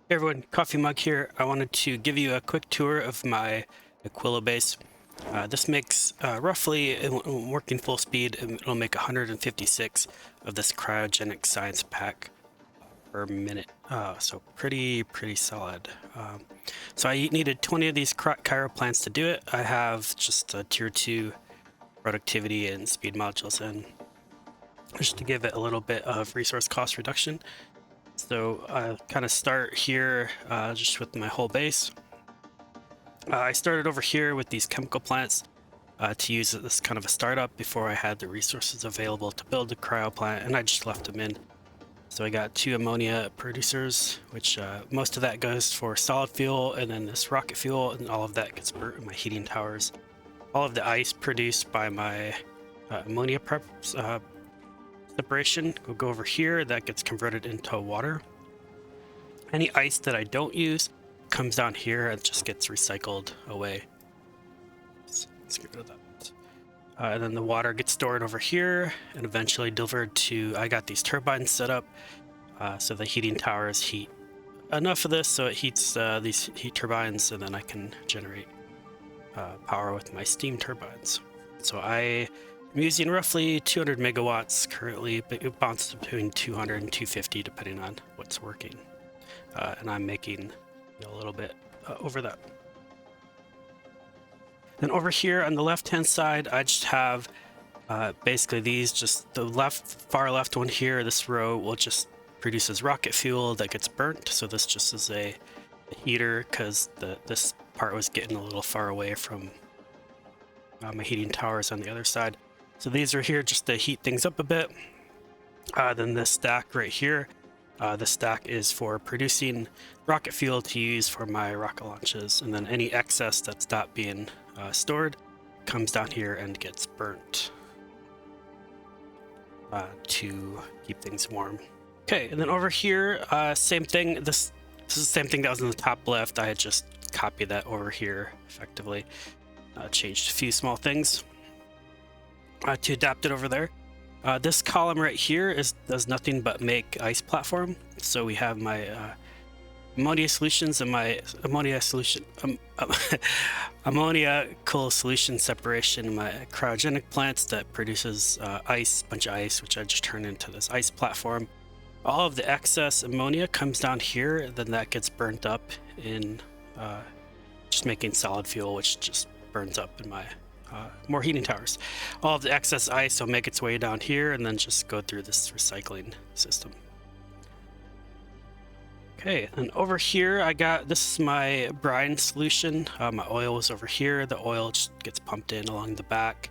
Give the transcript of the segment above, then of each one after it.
Hey everyone, Coffee Mug here. I wanted to give you a quick tour of my Aquillo base. This makes roughly, working full speed, it'll make 156 of this cryogenic science pack per minute. So pretty solid. So I needed 20 of these cryo plants to do it. I have just a tier 2 productivity and speed modules in, just to give it a little bit of resource cost reduction. So I kind of start here just with my whole base. I started over here with these chemical plants to use this kind of a startup before I had the resources available to build the cryo plant, and I just left them in. So I got 2 ammonia producers, which most of that goes for solid fuel, and then this rocket fuel, and all of that gets burnt in my heating towers. All of the ice produced by my ammonia prep separation will go over here. That gets converted into water. Any ice that I don't use comes down here and just gets recycled away. Let's get rid of that. And then the water gets stored over here and eventually delivered to, I got these turbines set up so the heating towers heat enough of this so it heats these heat turbines, and then I can generate power with my steam turbines. So I'm using roughly 200 megawatts currently, but it bounces between 200 and 250 depending on what's working. And I'm making a little bit over that. Then over here on the left-hand side, I just have basically these, just the far left one here, this row will just produces rocket fuel that gets burnt. So this just is a heater because this part was getting a little far away from my heating towers on the other side. So these are here just to heat things up a bit. Then this stack right here, the stack is for producing rocket fuel to use for my rocket launches, and then any excess that's not being stored comes down here and gets burnt to keep things warm. Okay, and then over here, same thing. This is the same thing that was in the top left. I had just copied that over here effectively. Changed a few small things to adapt it over there. This column right here does nothing but make ice platform. So we have my ammonia solutions and my ammonia cool solution separation, my cryogenic plants that produces ice, bunch of ice, which I just turn into this ice platform. All of the excess ammonia comes down here, then that gets burnt up in just making solid fuel, which just burns up in my more heating towers. All of the excess ice will make its way down here and then just go through this recycling system. Okay, and over here I got, this is my brine solution. My oil was over here. The oil just gets pumped in along the back.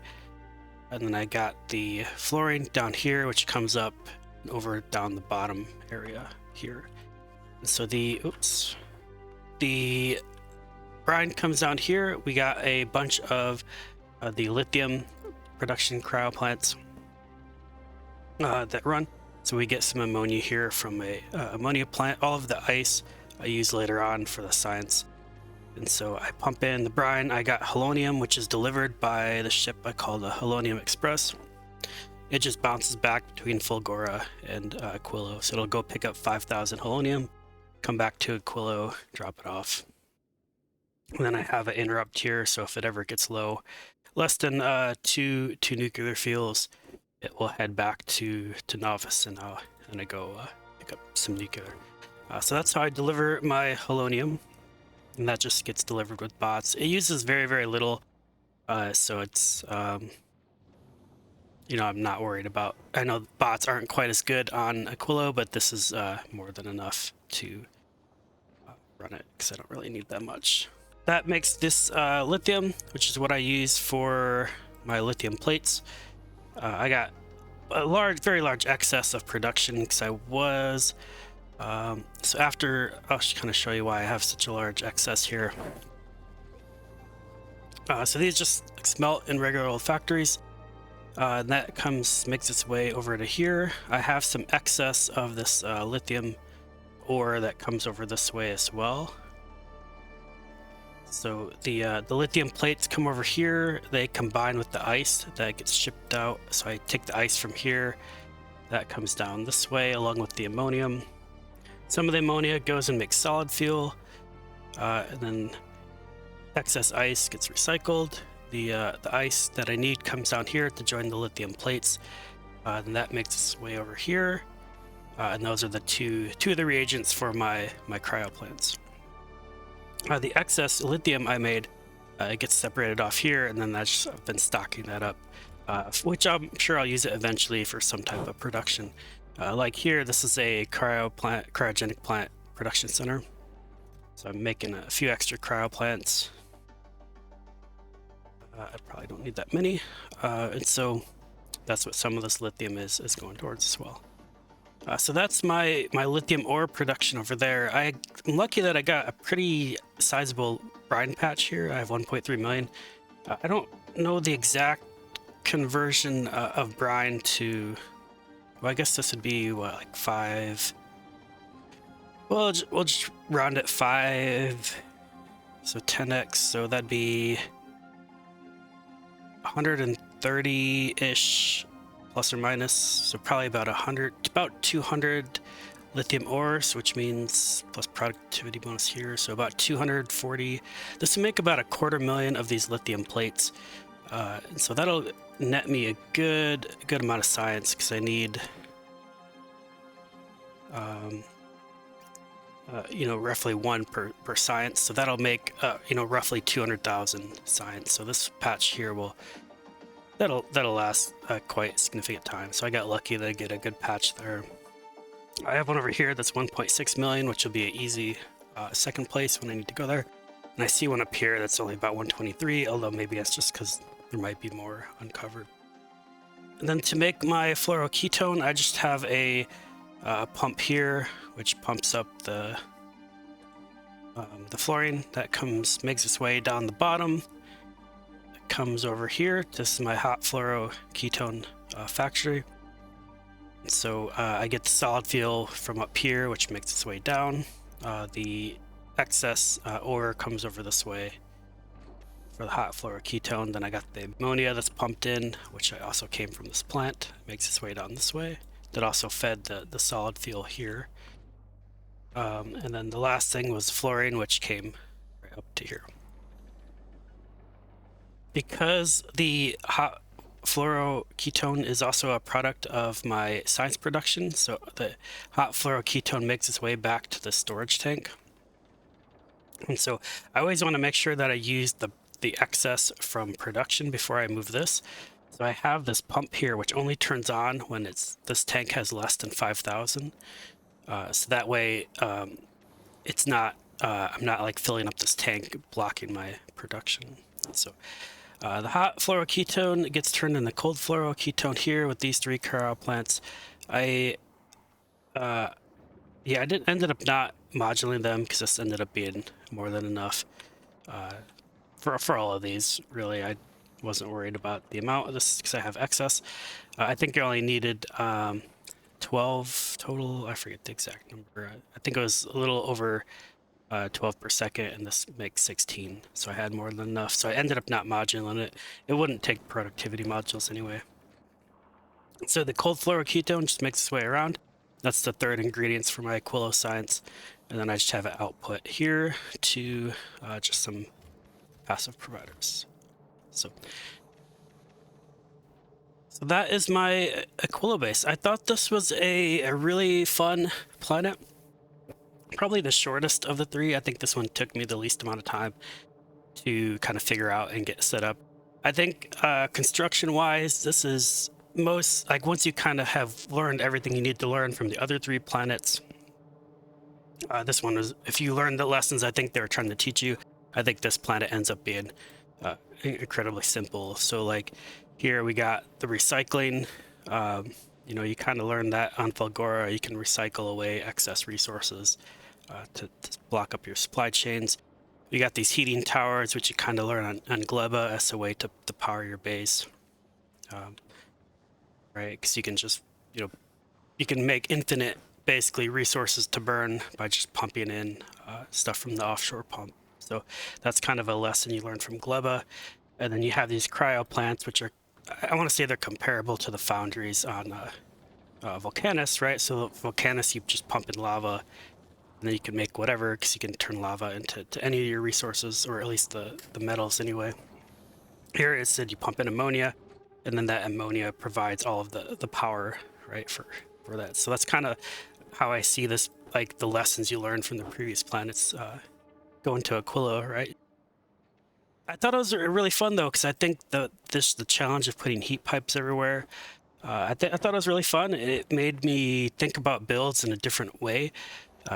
And then I got the fluorine down here, which comes up over down the bottom area here. And so the brine comes down here. We got a bunch of the lithium production cryo plants that run. So we get some ammonia here from a ammonia plant. All of the ice I use later on for the science. And so I pump in the brine. I got halonium, which is delivered by the ship I call the Halonium Express. It just bounces back between Fulgora and Aquillo. So it'll go pick up 5,000 halonium, come back to Aquillo, drop it off. And then I have an interrupt here, so if it ever gets low, less than two nuclear fuels, it will head back to Novice, and I'm gonna go pick up some nuclear. So that's how I deliver my halonium, and that just gets delivered with bots. It uses very little, so it's I'm not worried about. I know bots aren't quite as good on Aquillo, but this is more than enough to run it because I don't really need that much. That makes this lithium, which is what I use for my lithium plates. I got a very large excess of production because I was. So after, I'll kind of show you why I have such a large excess here. So these just smelt in regular old factories. And that makes its way over to here. I have some excess of this lithium ore that comes over this way as well. So the lithium plates come over here. They combine with the ice that gets shipped out. So I take the ice from here. That comes down this way along with the ammonium. Some of the ammonia goes and makes solid fuel, and then excess ice gets recycled. The ice that I need comes down here to join the lithium plates, and that makes its way over here. And those are the two of the reagents for my cryo plants. The excess lithium I made, it gets separated off here, and then I've been stocking that up, which I'm sure I'll use it eventually for some type of production. Like here, this is a cryogenic plant production center. So I'm making a few extra cryo plants. I probably don't need that many, and so that's what some of this lithium is going towards as well. So that's my lithium ore production over there. I'm lucky that I got a pretty sizable brine patch here. I have 1.3 million. I don't know the exact conversion of brine to, well, I guess this would be what, like 5. Well, we'll just round it 5, so 10x, so that'd be 130-ish plus or minus, so probably about 200 lithium ores, which means plus productivity bonus here, so about 240. This will make about 250,000 of these lithium plates, and so that'll net me a good amount of science, because I need roughly 1 per science, so that'll make roughly 200,000 science. So this patch here that'll last quite a significant time. So I got lucky that I get a good patch there. I have one over here that's 1.6 million, which will be an easy second place when I need to go there. And I see one up here that's only about 123, although maybe that's just because there might be more uncovered. And then to make my fluoroketone, I just have a pump here, which pumps up the fluorine that makes its way down the bottom. It comes over here. This is my hot fluoroketone factory. So I get the solid fuel from up here, which makes its way down. The excess ore comes over this way for the hot fluoroketone. Then I got the ammonia that's pumped in, which I also came from this plant. It makes its way down this way. That also fed the solid fuel here. And then the last thing was fluorine, which came right up to here. Because the hot fluoroketone is also a product of my science production, so the hot fluoroketone makes its way back to the storage tank. And so I always want to make sure that I use the excess from production before I move this. So I have this pump here, which only turns on when this tank has less than 5,000. So that way, it's not I'm not like filling up this tank, blocking my production. So the hot fluoroketone gets turned into cold fluoroketone here with these 3 cryo plants. I ended up not modulating them because this ended up being more than enough for all of these. Really, I wasn't worried about the amount of this because I have excess. I think I only needed 12 total. I forget the exact number. I think it was a little over 12 per second, and this makes 16. So I had more than enough. So I ended up not modulating it. It wouldn't take productivity modules anyway. So the cold fluoroketone just makes its way around. That's the 3rd ingredients for my Aquillo science. And then I just have an output here to just some passive providers. So that is my Aquillo base. I thought this was a really fun planet. Probably the shortest of the 3. I think this one took me the least amount of time to kind of figure out and get set up. I think construction-wise, this is most, like, once you kind of have learned everything you need to learn from the other 3 planets, this one was, if you learn the lessons I think they were trying to teach you, I think this planet ends up being incredibly simple. So like here we got the recycling. You kind of learn that on Fulgora. You can recycle away excess resources to block up your supply chains. You got these heating towers, which you kind of learn on Gleba as a way to power your base. Right, because you can just, you can make infinite, basically, resources to burn by just pumping in stuff from the offshore pump. So that's kind of a lesson you learn from Gleba. And then you have these cryo plants, which are, I want to say they're comparable to the foundries on Volcanus, right? So Volcanus, you just pump in lava And then you can make whatever, because you can turn lava into any of your resources, or at least the metals anyway. Here it said you pump in ammonia, and then that ammonia provides all of the power, right, for that. So that's kind of how I see this, like the lessons you learned from the previous planets going to Aquillo, right? I thought it was really fun though, because I think the challenge of putting heat pipes everywhere, I thought it was really fun. It made me think about builds in a different way.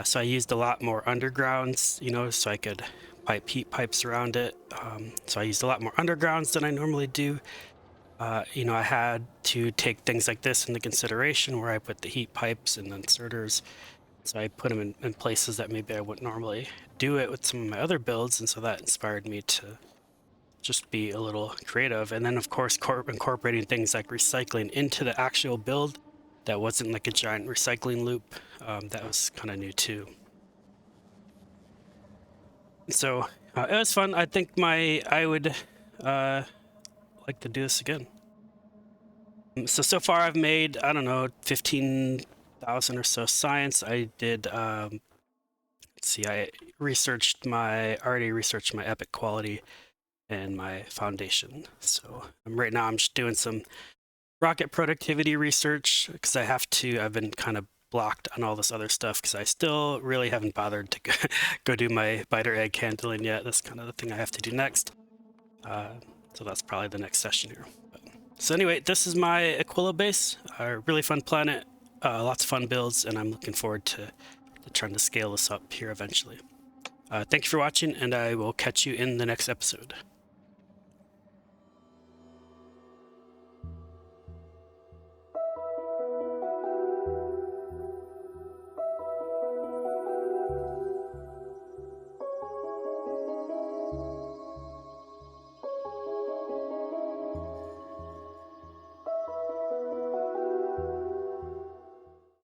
So I used a lot more undergrounds, you know, so I could pipe heat pipes around it. So I used a lot more undergrounds than I normally do. You know, I had to take things like this into consideration, where I put the heat pipes and inserters. So I put them in places that maybe I wouldn't normally do it with some of my other builds, and so that inspired me to just be a little creative. And then of course incorporating things like recycling into the actual build that wasn't like a giant recycling loop, that was kind of new too. So it was fun. I think I would like to do this again. So far I've made, I don't know, 15,000 or so science. I did let's see, I already researched my epic quality and my foundation. So right now I'm just doing some rocket productivity research, because I've been kind of blocked on all this other stuff, because I still really haven't bothered to go do my biter egg handling yet. That's kind of the thing I have to do next. So that's probably the next session here. So anyway, this is my Aquillo base, a really fun planet, lots of fun builds, and I'm looking forward to trying to scale this up here eventually. Thank you for watching, and I will catch you in the next episode.